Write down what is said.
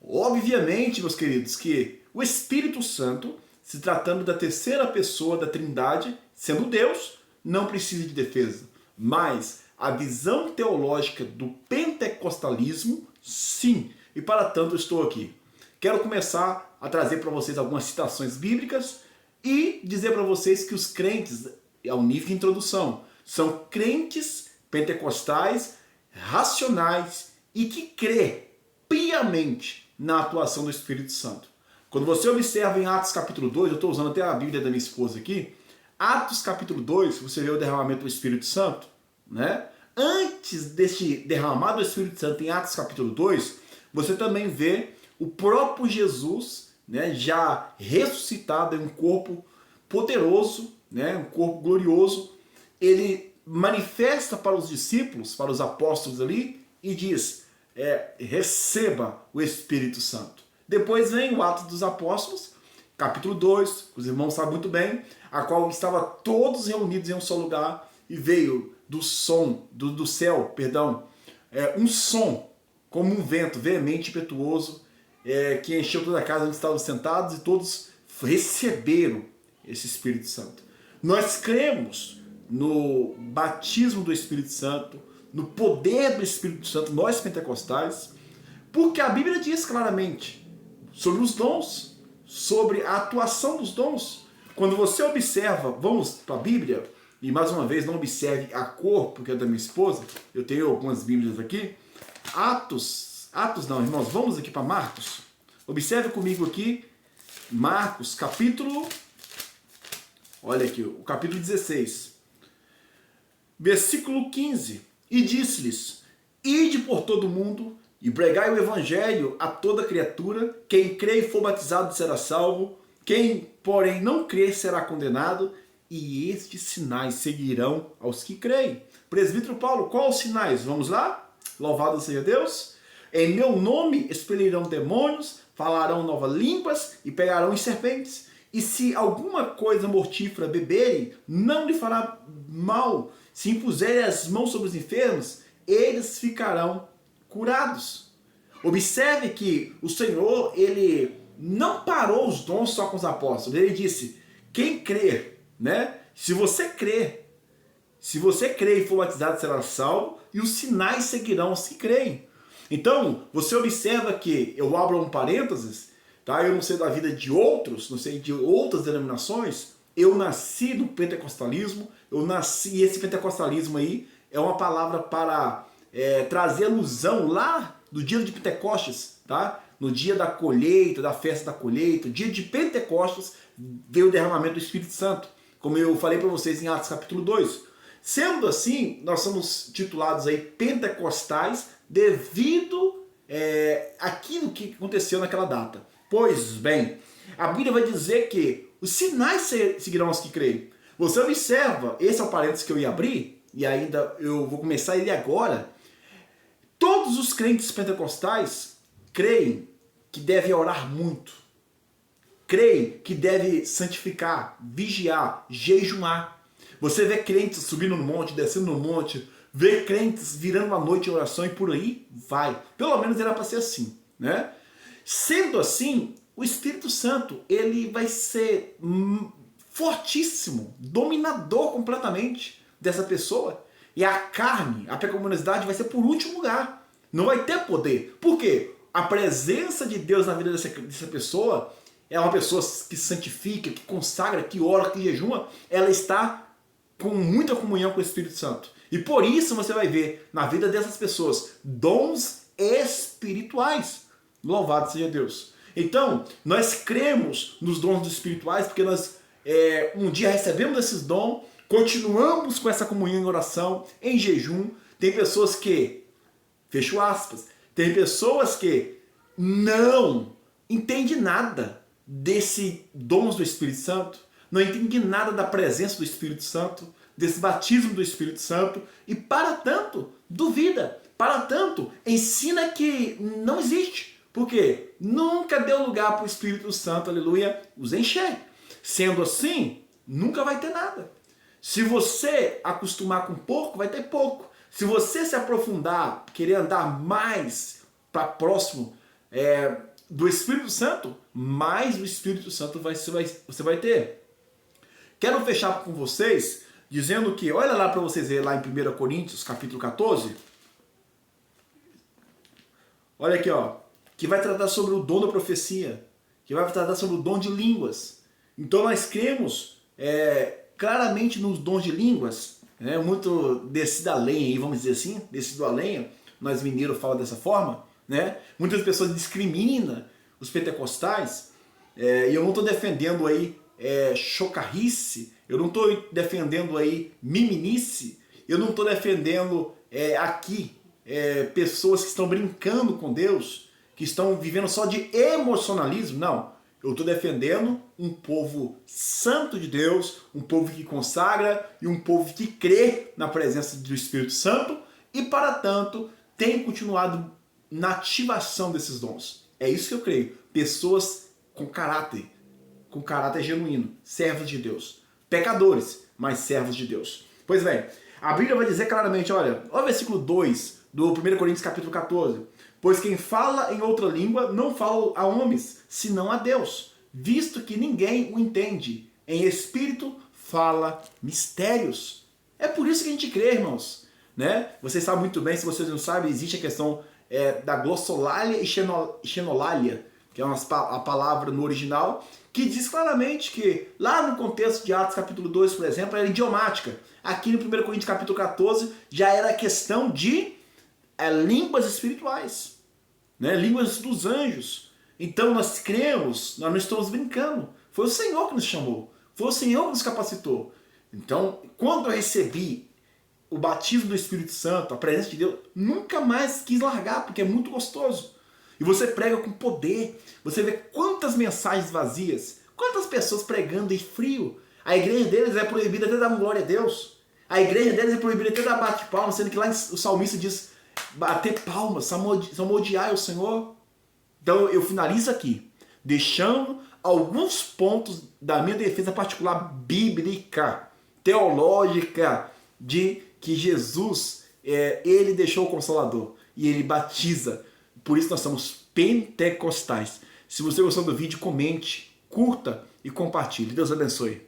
Obviamente, meus queridos, que o Espírito Santo, se tratando da terceira pessoa da Trindade, sendo Deus, não precisa de defesa. Mas a visão teológica do pentecostalismo, sim. E para tanto estou aqui. Quero começar a trazer para vocês algumas citações bíblicas e dizer para vocês que os crentes, ao nível de introdução, são crentes pentecostais, racionais e que crê piamente na atuação do Espírito Santo. Quando você observa em Atos capítulo 2, eu estou usando até a Bíblia da minha esposa aqui, Atos capítulo 2, você vê o derramamento do Espírito Santo, né? Antes deste derramado do Espírito Santo em Atos capítulo 2, você também vê o próprio Jesus, né, já ressuscitado em um corpo poderoso, né, um corpo glorioso. Ele manifesta para os discípulos, para os apóstolos ali, e diz, receba o Espírito Santo. Depois vem o Atos dos Apóstolos, capítulo 2, os irmãos sabem muito bem, a qual estava todos reunidos em um só lugar, e veio do céu, um som, como um vento veemente e impetuoso, que encheu toda a casa onde estavam sentados, e todos receberam esse Espírito Santo. Nós cremos no batismo do Espírito Santo, no poder do Espírito Santo, nós pentecostais, porque a Bíblia diz claramente sobre os dons, sobre a atuação dos dons. Quando você observa, vamos para a Bíblia, e mais uma vez não observe a cor, porque é da minha esposa, eu tenho algumas Bíblias aqui, Atos não, irmãos, vamos aqui para Marcos, observe comigo aqui, Marcos, capítulo, olha aqui, o capítulo 16, versículo 15, e disse-lhes, ide por todo o mundo, e pregai o evangelho a toda criatura, quem crê e for batizado será salvo, quem, porém, não crer será condenado, e estes sinais seguirão aos que creem. Presbítero Paulo, quais os sinais? Vamos lá? Louvado seja Deus. Em meu nome expelirão demônios, falarão novas línguas e pegarão em serpentes. E se alguma coisa mortífera beberem, não lhe fará mal. Se impuserem as mãos sobre os enfermos, eles ficarão curados. Observe que o Senhor, ele não parou os dons só com os apóstolos. Ele disse, quem crer, né? Se você crer e for batizado, será salvo, e os sinais seguirão os que creem. Então, você observa que, eu abro um parênteses, tá? Eu não sei da vida de outros, não sei de outras denominações, eu nasci no pentecostalismo, e esse pentecostalismo aí é uma palavra para trazer alusão lá do dia de Pentecostes, tá? No dia da colheita, da festa da colheita, dia de Pentecostes, veio o derramamento do Espírito Santo, como eu falei para vocês em Atos capítulo 2. Sendo assim, nós somos titulados aí pentecostais devido àquilo que aconteceu naquela data. Pois bem, a Bíblia vai dizer que os sinais seguirão os que creem. Você observa, esse é o parênteses que eu ia abrir, e ainda eu vou começar ele agora. Todos os crentes pentecostais creem que devem orar muito, creem que devem santificar, vigiar, jejuar. Você vê crentes subindo no monte, descendo no monte, vê crentes virando a noite em oração e por aí vai. Pelo menos era para ser assim, né? Sendo assim, o Espírito Santo, ele vai ser fortíssimo, dominador completamente dessa pessoa. E a carne, a pecaminosidade vai ser por último lugar. Não vai ter poder. Por quê? A presença de Deus na vida dessa pessoa é uma pessoa que santifica, que consagra, que ora, que jejuma. Ela está com muita comunhão com o Espírito Santo. E por isso você vai ver na vida dessas pessoas dons espirituais. Louvado seja Deus. Então, nós cremos nos dons espirituais porque nós um dia recebemos esses dons, continuamos com essa comunhão em oração, em jejum. Tem pessoas que, fecho aspas, tem pessoas que não entendem nada desse dons do Espírito Santo, não entendem nada da presença do Espírito Santo, desse batismo do Espírito Santo, e para tanto, duvida, para tanto, ensina que não existe. Por quê? Nunca deu lugar para o Espírito Santo, aleluia, os encher. Sendo assim, nunca vai ter nada. Se você acostumar com pouco, vai ter pouco. Se você se aprofundar, querer andar mais para próximo do Espírito Santo, mais o Espírito Santo você vai ter. Quero fechar com vocês dizendo que, olha lá para vocês verem lá em 1 Coríntios, capítulo 14. Olha aqui, ó, que vai tratar sobre o dom da profecia, que vai tratar sobre o dom de línguas. Então nós cremos claramente nos dons de línguas, né, muito descido a lenha, vamos dizer assim, descido a lenha, nós mineiros falamos dessa forma, né? Muitas pessoas discriminam os pentecostais, e eu não estou defendendo aí chocarrice, eu não estou defendendo aí miminice, eu não estou defendendo aqui pessoas que estão brincando com Deus, que estão vivendo só de emocionalismo. Não, eu estou defendendo um povo santo de Deus, um povo que consagra e um povo que crê na presença do Espírito Santo e, para tanto, tem continuado na ativação desses dons. É isso que eu creio. Pessoas com caráter genuíno, servos de Deus. Pecadores, mas servos de Deus. Pois bem, a Bíblia vai dizer claramente, olha o versículo 2 do 1 Coríntios capítulo 14. Pois quem fala em outra língua não fala a homens, senão a Deus, visto que ninguém o entende. Em espírito fala mistérios. É por isso que a gente crê, irmãos. Né? Vocês sabem muito bem, se vocês não sabem, existe a questão da glossolalia e xenolalia, que é a palavra no original, que diz claramente que lá no contexto de Atos capítulo 2, por exemplo, era idiomática. Aqui no 1 Coríntios capítulo 14 já era questão de línguas espirituais, né? Línguas dos anjos. Então nós cremos, nós não estamos brincando. Foi o Senhor que nos chamou, foi o Senhor que nos capacitou. Então, quando eu recebi o batismo do Espírito Santo, a presença de Deus, nunca mais quis largar, porque é muito gostoso. E você prega com poder, você vê quantas mensagens vazias, quantas pessoas pregando em frio. A igreja deles é proibida até dar glória a Deus. A igreja deles é proibida até dar bate-palmas, sendo que lá o salmista diz bater palmas, salmodiar o Senhor. Então eu finalizo aqui, deixando alguns pontos da minha defesa particular bíblica, teológica, de que Jesus, ele deixou o Consolador e ele batiza. Por isso nós somos pentecostais. Se você gostou do vídeo, comente, curta e compartilhe. Deus abençoe.